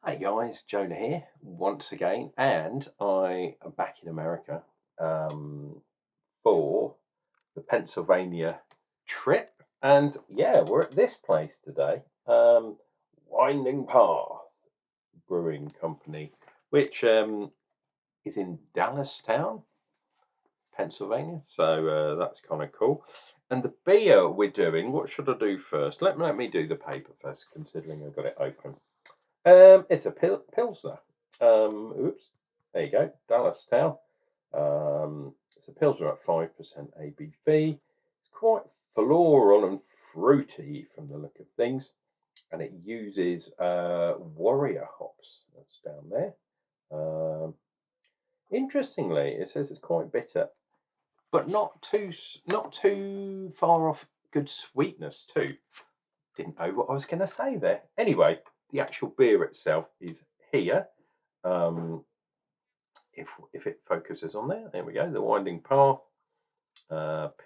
Hey guys, Jonah here once again, and I am back in America for the Pennsylvania trip. And yeah, we're at this place today, Winding Path Brewing Company, which is in Dallastown, Pennsylvania. So that's kind of cool. And the beer we're doing, what should I do first? Let me do the paper first, considering I've got it open. It's a Pilsner. Oops, there you go, Dallastown. It's a Pilsner at 5% ABV. It's quite floral and fruity from the look of things, and it uses warrior hops. That's down there. Um, Interestingly, it says it's quite bitter, but not too far off good sweetness too. Didn't know what I was going to say there. Anyway, the actual beer itself is here. Um, if it focuses on there we go. The Winding Path,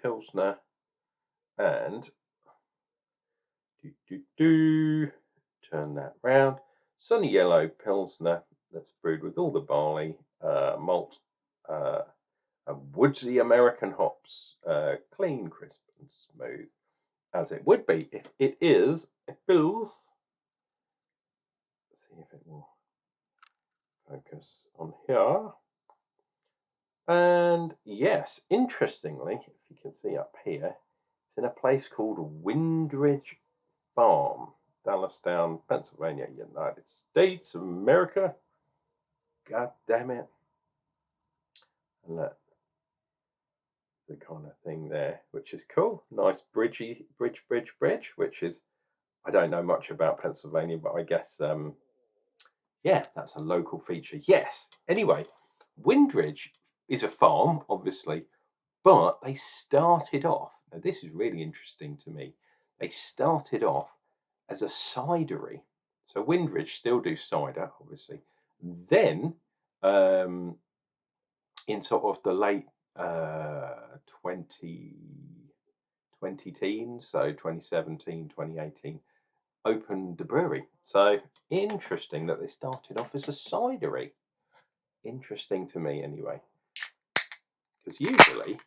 Pilsner, and turn that round. Sunny yellow Pilsner that's brewed with all the barley, malt, woodsy American hops, clean, crisp, and smooth, as it would be if it is a Pils. Let's see if it will focus on here. And yes, interestingly, if you can see up here, it's in a place called Windridge Farm, Dallastown, Pennsylvania, United States of America. God damn it. And that's the kind of thing there, which is cool. Nice bridge, which is, I don't know much about Pennsylvania, but I guess, yeah, that's a local feature. Yes. Anyway, Windridge is a farm, obviously, but they started off, now this is really interesting to me, they started off as a cidery. So Windridge still do cider, obviously. Then, in sort of the late 20 teens, so 2017, 2018, opened the brewery. So interesting that they started off as a cidery. Interesting to me anyway, because usually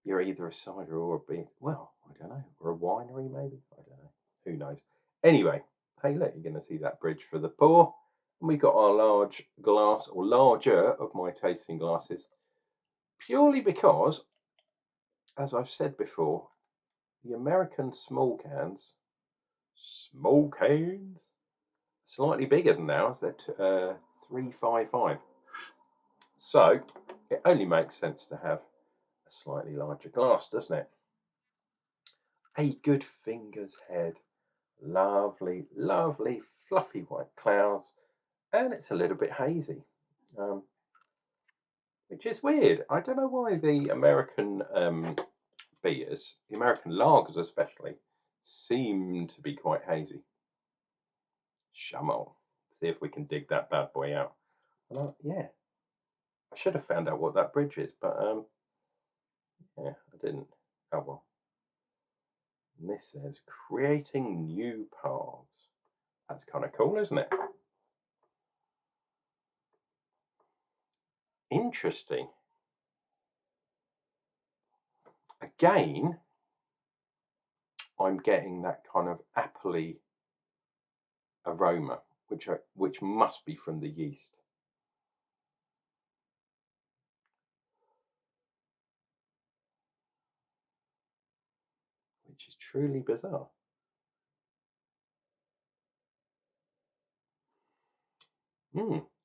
you're either a cider or a beer. Well, I don't know, or a winery maybe. I don't know. Who knows? Anyway, hey, look, you're going to see that bridge for the pour. And we got our large glass, or larger, of my tasting glasses, purely because, as I've said before, the American small cans, slightly bigger than ours. They're 355. So it only makes sense to have a slightly larger glass, doesn't it? A good finger's head. Lovely, lovely, fluffy white clouds, and it's a little bit hazy, which is weird. I don't know why the American beers, the American lagers especially, seem to be quite hazy. Shamal. See if we can dig that bad boy out. Yeah, I should have found out what that bridge is, but yeah, I didn't. Oh well. And this says creating new paths. That's kind of cool, isn't it? Interesting. Again, I'm getting that kind of appley aroma, which must be from the yeast. Which is truly bizarre.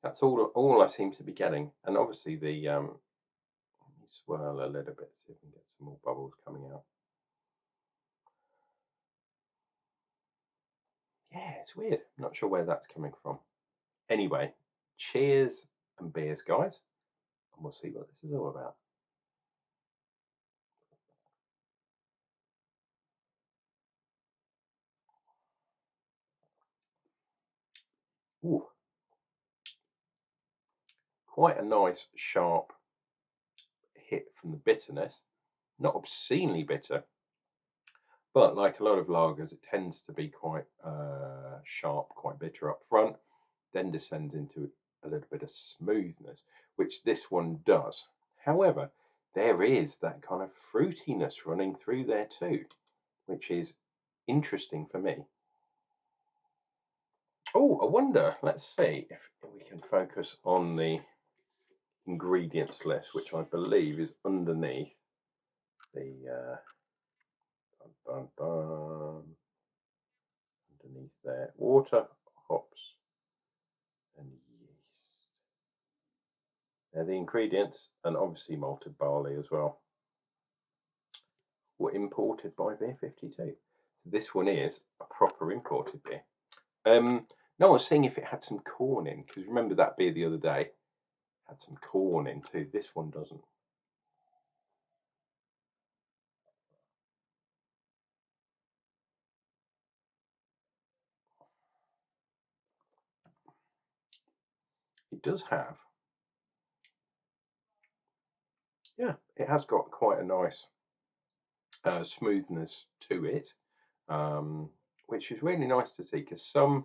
That's all I seem to be getting, and obviously the let me swirl a little bit, see if we can get some more bubbles coming out. Yeah, it's weird. I'm not sure where that's coming from. Anyway, cheers and beers, guys, and we'll see what this is all about. Ooh, quite a nice sharp hit from the bitterness. Not obscenely bitter, But like a lot of lagers, it tends to be quite sharp, quite bitter up front, then descends into a little bit of smoothness, which this one does. However, there is that kind of fruitiness running through there too, which is interesting for me. Oh, I wonder, let's see if we can focus on the ingredients list, which I believe is underneath the underneath there. Water, hops, and yeast. They're the ingredients, and obviously malted barley as well, were imported by Beer 52. So this one is a proper imported beer. No, I was seeing if it had some corn in, because remember that beer the other day had some corn in too. This one doesn't. It does have, yeah, it has got quite a nice smoothness to it, which is really nice to see, because some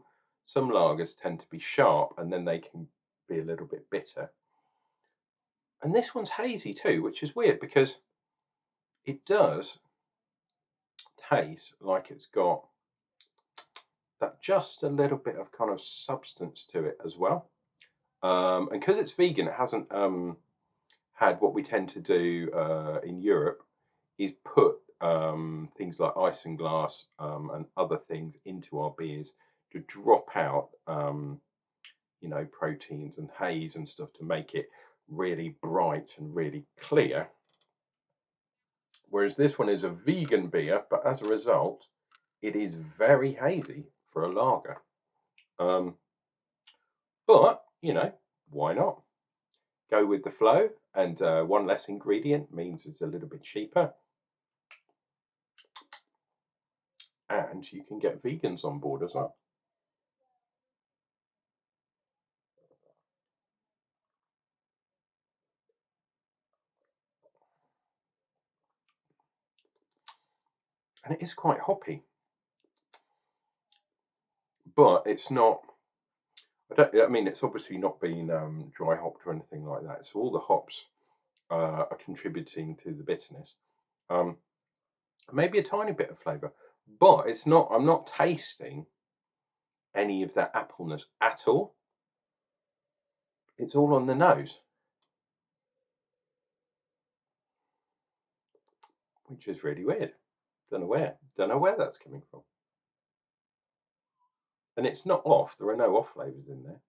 lagers tend to be sharp and then they can be a little bit bitter. And this one's hazy too, which is weird because it does taste like it's got that just a little bit of kind of substance to it as well. And because it's vegan, it hasn't had what we tend to do in Europe is put things like isinglass and other things into our beers to drop out, proteins and haze and stuff to make it really bright and really clear. Whereas this one is a vegan beer, but as a result, it is very hazy for a lager. But, why not? Go with the flow, and one less ingredient means it's a little bit cheaper. And you can get vegans on board as well. And it is quite hoppy, but it's not. I mean, it's obviously not been dry hopped or anything like that. So all the hops are contributing to the bitterness. Um, maybe a tiny bit of flavour, but it's not. I'm not tasting any of that appleness at all. It's all on the nose, which is really weird. Don't know where that's coming from. And it's not off. There are no off flavors in there,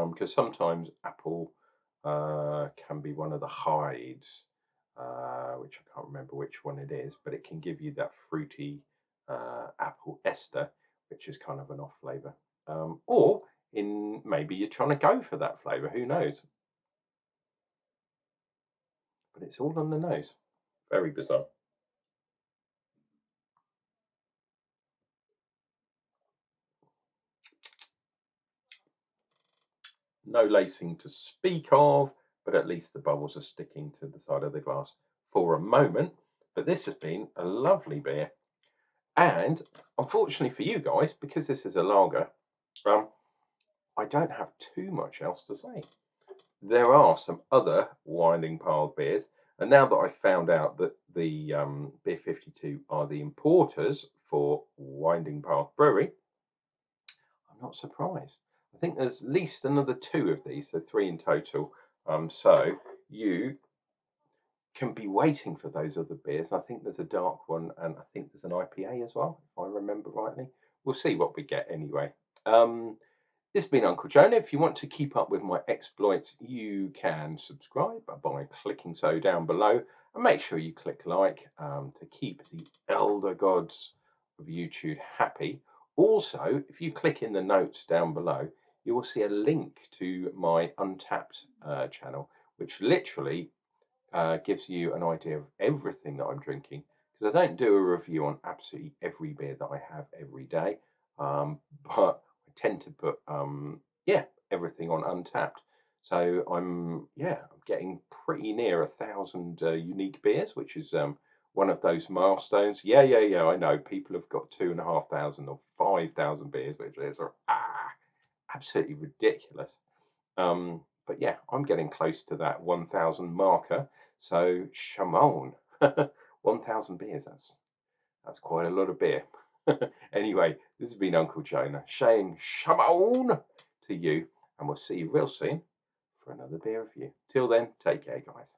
because sometimes apple can be one of the hides, which I can't remember which one it is, but it can give you that fruity apple ester, which is kind of an off flavor. Or in maybe you're trying to go for that flavor. Who knows? But it's all on the nose. Very bizarre. No lacing to speak of, but at least the bubbles are sticking to the side of the glass for a moment. But this has been a lovely beer. And unfortunately for you guys, because this is a lager, I don't have too much else to say. There are some other Winding Path beers, and now that I've found out that the Beer 52 are the importers for Winding Path Brewery, I'm not surprised. I think there's at least another two of these, so three in total. So you can be waiting for those other beers. I think there's a dark one, and I think there's an IPA as well, if I remember rightly. We'll see what we get anyway. This has been Uncle Jonah. If you want to keep up with my exploits, you can subscribe by clicking so down below, and make sure you click like to keep the elder gods of YouTube happy. Also, if you click in the notes down below, you will see a link to my Untapped channel, which literally gives you an idea of everything that I'm drinking, because I don't do a review on absolutely every beer that I have every day, but I tend to put everything on Untapped. So I'm getting pretty near 1,000 unique beers, which is one of those milestones. Yeah, yeah, yeah. I know people have got 2,500 or 5,000 beers, which is absolutely ridiculous. But yeah, I'm getting close to that 1,000 marker. So Shimon, 1,000 beers. That's quite a lot of beer. Anyway, this has been Uncle Jonah saying Shimon to you, and we'll see you real soon for another beer review. Till then, take care, guys.